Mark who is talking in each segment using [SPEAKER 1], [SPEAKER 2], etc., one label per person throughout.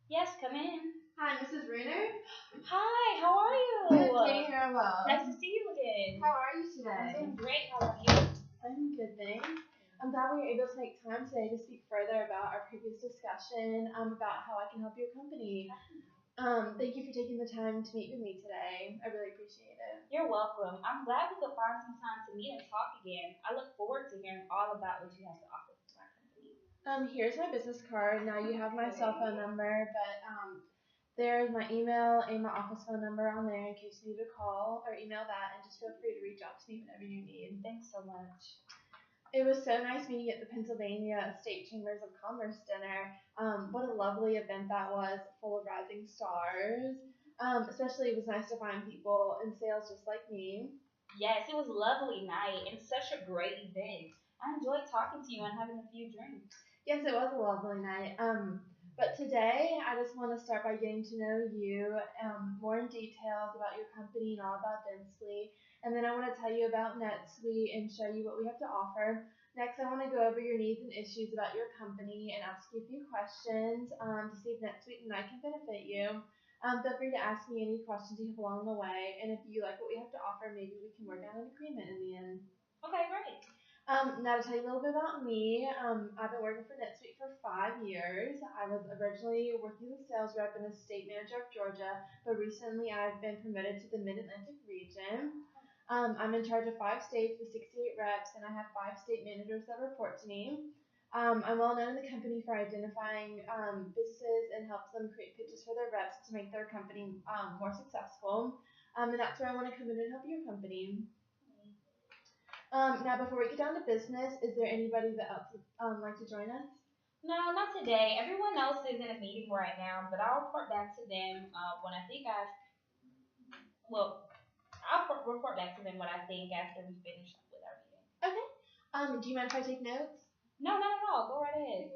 [SPEAKER 1] Yes, come in.
[SPEAKER 2] Hi, Mrs. Rayner.
[SPEAKER 1] Hi, how are
[SPEAKER 2] Good
[SPEAKER 1] you?
[SPEAKER 2] day,
[SPEAKER 1] Nice
[SPEAKER 2] Harivel.
[SPEAKER 1] to see you again.
[SPEAKER 2] How are you
[SPEAKER 1] I'm
[SPEAKER 2] today?
[SPEAKER 1] doing great. How are you?
[SPEAKER 2] I'm good, thanks. I'm glad we were able to make time today to speak further about our previous discussion about how I can help your company. Thank you for taking the time to meet with me today. I really appreciate it.
[SPEAKER 1] You're welcome. I'm glad we could find some time to meet and talk again. I look forward to hearing all about what you have to offer to my company.
[SPEAKER 2] Here's my business card. Now you have my cell phone
[SPEAKER 1] Okay.
[SPEAKER 2] number, but there's my email and my office phone number on there in case you need to call or email that, and just feel free to reach out to me whenever you need.
[SPEAKER 1] Thanks so much.
[SPEAKER 2] It was so nice meeting you at the Pennsylvania State Chambers of Commerce dinner. What a lovely event that was, full of rising stars. Especially it was nice to find people in sales just like me.
[SPEAKER 1] Yes, it was a lovely night and such a great event. I enjoyed talking to you and having a few drinks.
[SPEAKER 2] Yes, it was a lovely night. But today I just want to start by getting to know you more in details about your company and all about Densely. And then I want to tell you about NetSuite and show you what we have to offer. Next, I want to go over your needs and issues about your company and ask you a few questions to see if NetSuite and I can benefit you. Feel free to ask me any questions you have along the way. And if you like what we have to offer, maybe we can work out an agreement in the end.
[SPEAKER 1] Okay, great.
[SPEAKER 2] Now to tell you a little bit about me, I've been working for NetSuite for 5 years. I was originally working as a sales rep and a state manager of Georgia, but recently I've been promoted to the Mid-Atlantic region. I'm in charge of 5 states with 68 reps, and I have 5 state managers that report to me. I'm well known in the company for identifying businesses and helps them create pitches for their reps to make their company more successful. And that's where I want to come in and help your company. Now, before we get down to business, is there anybody that else would like to join us?
[SPEAKER 1] No, not today. Everyone else is in a meeting right now, but I'll report back to them when I think well, report back to them what I think after we finish up with our meeting.
[SPEAKER 2] Okay. Do you mind if I take notes?
[SPEAKER 1] No, not at all. Go right ahead.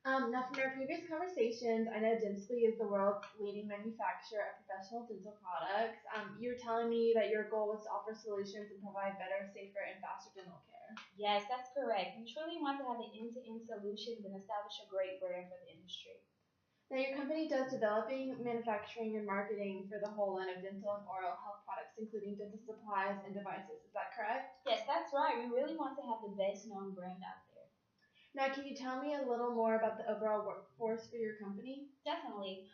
[SPEAKER 2] Now, from our previous conversations, I know Dentsply is the world's leading manufacturer of professional dental products. You were telling me that your goal was to offer solutions and provide better, safer, and faster dental care.
[SPEAKER 1] Yes, that's correct. We truly want to have an end-to-end solutions and establish a great brand for the industry.
[SPEAKER 2] Now, your company does developing, manufacturing, and marketing for the whole line of dental and oral health products, including dental supplies and devices. Is that correct?
[SPEAKER 1] Yes, that's right. We really want to have the best known brand out there.
[SPEAKER 2] Now, can you tell me a little more about the overall workforce for your company?
[SPEAKER 1] Definitely.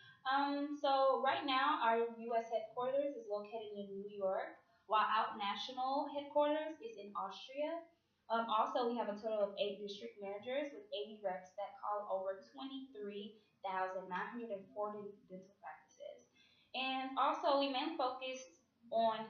[SPEAKER 1] So right now our U.S. headquarters is located in New York, while our national headquarters is in Austria. Also, we have a total of 8 district managers with 80 reps that call over 23,940 dental practices. And also, we mainly focus on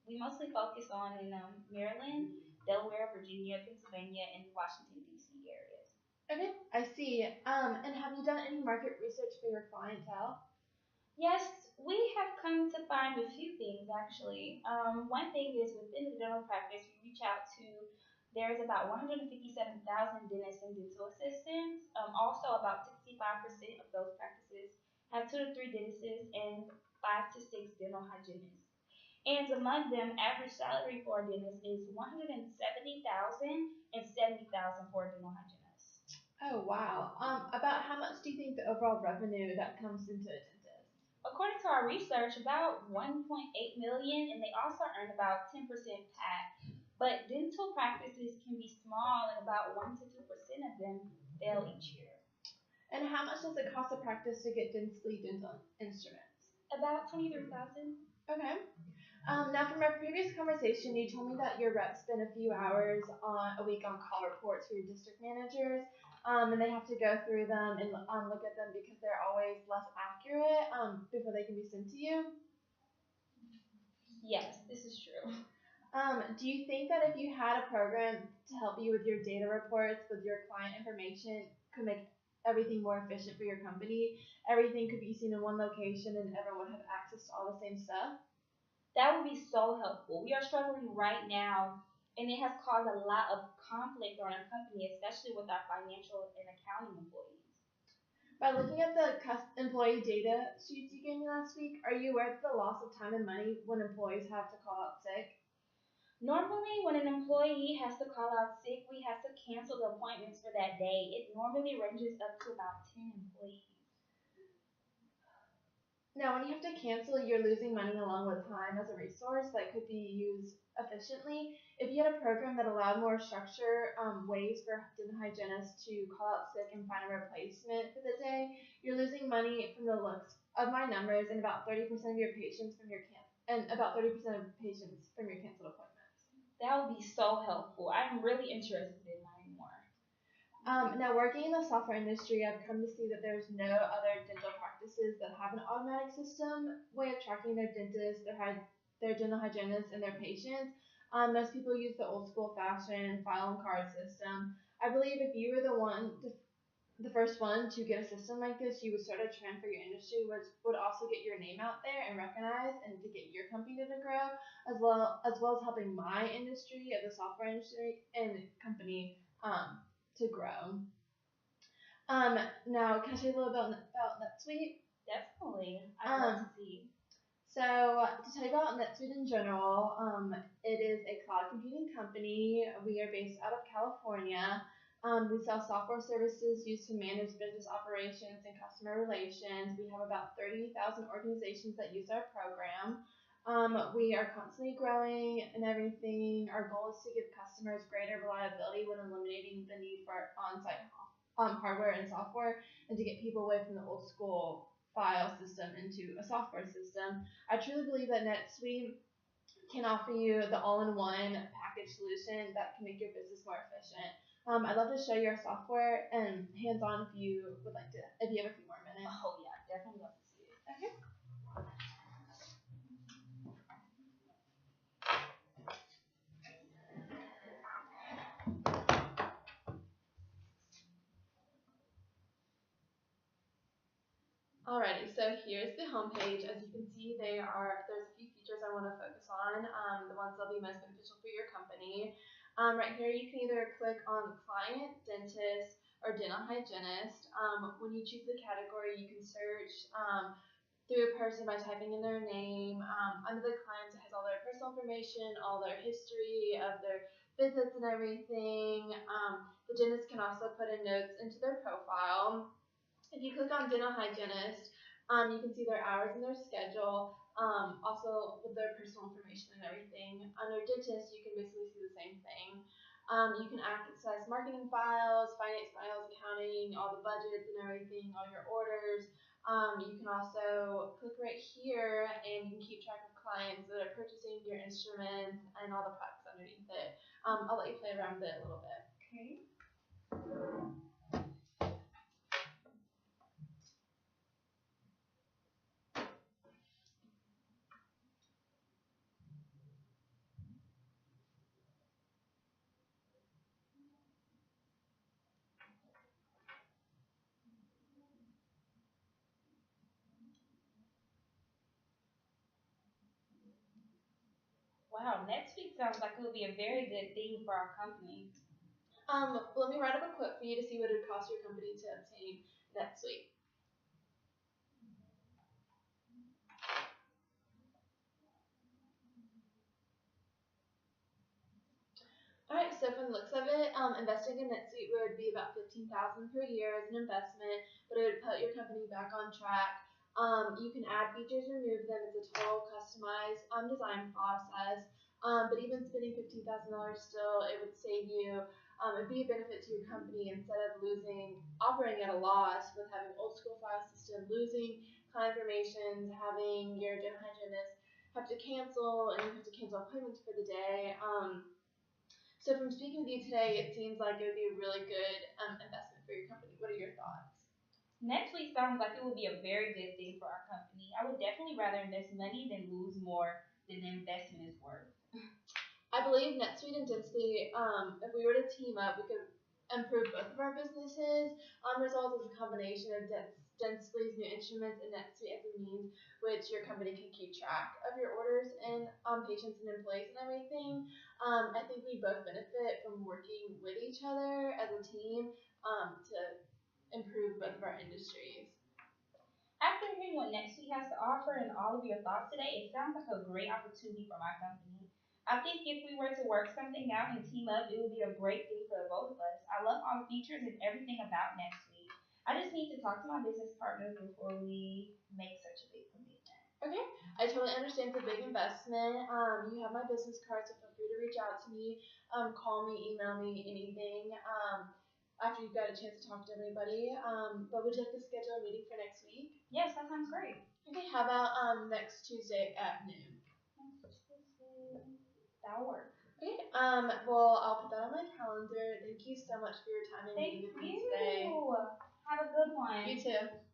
[SPEAKER 1] we mostly focus on in Maryland, Delaware, Virginia, Pennsylvania, and Washington D.C. areas.
[SPEAKER 2] Okay, I see. And have you done any market research for your clientele?
[SPEAKER 1] Yes, we have come to find a few things actually. One thing is within the dental practice, we reach out to there's about 157,000 dentists and dental assistants. Also, about 65% of those practices have 2 to 3 dentists and 5 to 6 dental hygienists. And among them, average salary for a dentist is 170,000 and 70,000 for a dental hygienist.
[SPEAKER 2] Oh, wow. About how much do you think the overall revenue that comes into a dentist?
[SPEAKER 1] According to our research, about 1.8 million, and they also earn about 10% PAT. But dental practices can be small, and about 1 to 2% of them fail each year.
[SPEAKER 2] And how much does it cost a practice to get dentally dental instruments?
[SPEAKER 1] About 23,000.
[SPEAKER 2] Okay. Now, from our previous conversation, you told me that your reps spend a few hours a week on call reports for your district managers, and they have to go through them and look at them because they're always less accurate before they can be sent to you.
[SPEAKER 1] Yes, this is true.
[SPEAKER 2] Do you think that if you had a program to help you with your data reports, with your client information, could make everything more efficient for your company? Everything could be seen in one location and everyone would have access to all the same stuff?
[SPEAKER 1] That would be so helpful. We are struggling right now, and it has caused a lot of conflict on our company, especially with our financial and accounting employees.
[SPEAKER 2] By looking at the employee data sheets you gave me last week, are you aware of the loss of time and money when employees have to call out sick?
[SPEAKER 1] Normally, when an employee has to call out sick, we have to cancel the appointments for that day. It normally ranges up to about 10 employees.
[SPEAKER 2] Now, when you have to cancel, you're losing money along with time as a resource that could be used efficiently. If you had a program that allowed more structure, ways for dental hygienists to call out sick and find a replacement for the day, you're losing money from the looks of my numbers and about 30% of your patients from your and about 30% of patients from your canceled appointments.
[SPEAKER 1] That would be so helpful. I'm really interested in learning more.
[SPEAKER 2] Now, working in the software industry, I've come to see that there's no other dental practices that have an automatic system way of tracking their dentists, their dental hygienists, and their patients. Most people use the old school fashioned file and card system. I believe if you were the first one to get a system like this, you would start a trend for your industry, which would also get your name out there and recognized, and to get your company to grow, as well as helping my industry, the software industry, and company to grow. Um, Now, can I tell you a little bit about NetSuite?
[SPEAKER 1] Definitely. I'd love to see.
[SPEAKER 2] So, to tell you about NetSuite in general, it is a cloud computing company. We are based out of California. We sell software services used to manage business operations and customer relations. We have about 30,000 organizations that use our program. We are constantly growing and everything. Our goal is to give customers greater reliability when eliminating the need for on-site hardware and software, and to get people away from the old school file system into a software system. I truly believe that NetSuite can offer you the all-in-one package solution that can make your business more efficient. I'd love to show you our software and hands-on if you would like to, if you have a few more minutes.
[SPEAKER 1] Oh yeah, definitely love to see it.
[SPEAKER 2] Okay. Alrighty, so here's the homepage. As you can see, there's a few features I want to focus on, the ones that'll be most beneficial for your company. Right here, you can either click on client, dentist, or dental hygienist. When you choose the category, you can search through a person by typing in their name. Under the clients, it has all their personal information, all their history of their visits and everything. The dentist can also put in notes into their profile. If you click on dental hygienist, you can see their hours and their schedule, also with their personal information and everything. Under dentist, you can basically see the same thing. You can access marketing files, finance files, accounting, all the budgets and everything, all your orders. You can also click right here and you can keep track of clients that are purchasing your instruments and all the products underneath it. I'll let you play around with it a little bit.
[SPEAKER 1] Okay. Wow, NetSuite sounds like it would be a very good thing for our company.
[SPEAKER 2] Let me write up a quote for you to see what it would cost your company to obtain NetSuite. All right, so from the looks of it, investing in NetSuite would be about $15,000 per year as an investment, but it would put your company back on track. You can add features, remove them. It's a total customized design process. But even spending $15,000 still, it would save you. It'd be a benefit to your company instead of operating at a loss with having old school file system, losing client information, having your dental hygienist have to cancel, and you have to cancel appointments for the day. So from speaking with you today, it seems like it would be a really good investment for your company. What are your thoughts?
[SPEAKER 1] NetSuite sounds like it would be a very good thing for our company. I would definitely rather invest money than lose more than the investment is worth.
[SPEAKER 2] I believe NetSuite and Dentsply, if we were to team up, we could improve both of our businesses. Results as a combination of Dentsply's new instruments and NetSuite as a means which your company can keep track of your orders and patients and employees and everything. I think we both benefit from working with each other as a team to improve both of our industries.
[SPEAKER 1] After hearing what NetSuite has to offer and all of your thoughts today, it sounds like a great opportunity for my company. I think if we were to work something out and team up, it would be a great thing for the both of us. I love all the features and everything about NetSuite. I just need to talk to my business partners before we make such a big commitment.
[SPEAKER 2] Okay, I totally understand it's a big investment. You have my business card, so feel free to reach out to me. Call me, email me, anything. After you've got a chance to talk to everybody. But would you like to schedule a meeting for next week?
[SPEAKER 1] Yes, that sounds great.
[SPEAKER 2] Okay, how about next Tuesday at noon?
[SPEAKER 1] That'll work.
[SPEAKER 2] Okay. Well, I'll put that on my calendar. Thank you so much for your time and
[SPEAKER 1] Thank
[SPEAKER 2] meeting with me
[SPEAKER 1] you.
[SPEAKER 2] today.
[SPEAKER 1] Have a good one.
[SPEAKER 2] You too.